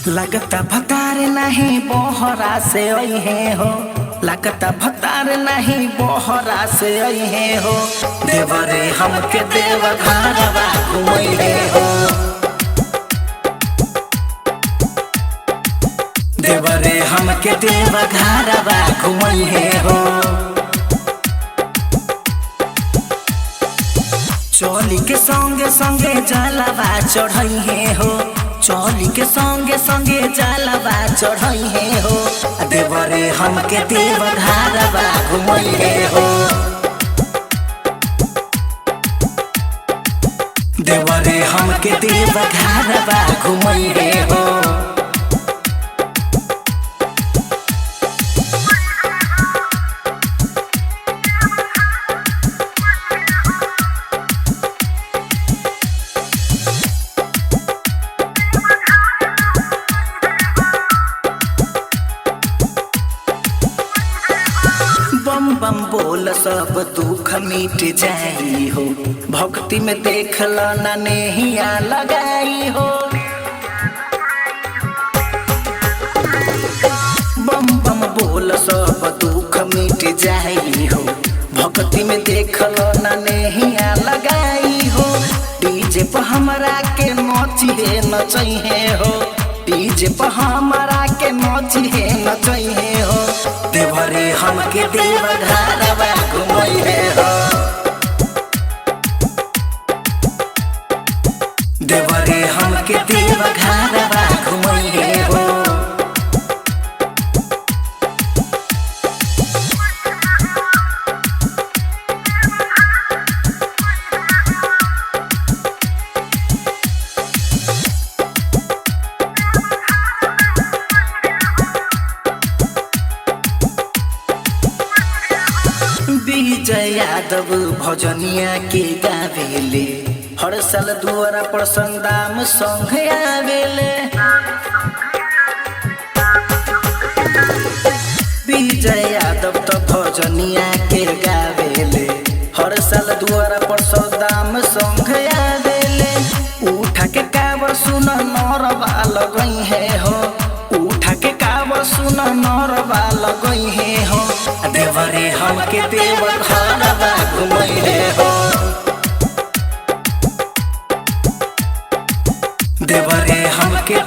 लगता भतार नहीं बोहरा से अहे हो, लगता भतार नहीं बोहरा से अहे हो। देवरे हमके देव घरवा घुमैले हो, देवरे हमके देव घरवा घुमैले हो। चोली के संगे संगे जलवा चढ़ैहे हो, चोली के संगे संगे जलवा चढ़ैहे हो। देवरे हमके देव घरवा घुमैले हो, देवरे हमके देव घरवा घुमैले हो। बम बम बोल सब दुख मिट जाई हो, भक्ति में देखल ना नेहिया लगाई हो। बम बम बोल सब दुख मिट जाई हो, भक्ति में देखल ना नेहिया लगाई हो। डीजे पर हमरा के नचिहे नचैहे हो, डीजे पर हमरा के नचिहे नचैहे हो। देवरे हमके देव घरवा घुमैले हो, देवरे हमके देव घरवा घुमैले हो। विजय यादव भजनिया के गावेले, हर साल दुआरा पर संदाम संग आवेले। विजय यादव तो भजनिया के गावेले, हर साल दुआरा पर संदाम संग आवेले। उठा के कावर सुन नरवा लगई है हो, उठा के कावर सुन नरवा लगई है हो। देवरे हमके देव घरवा घुमैले हो, देवरे हमके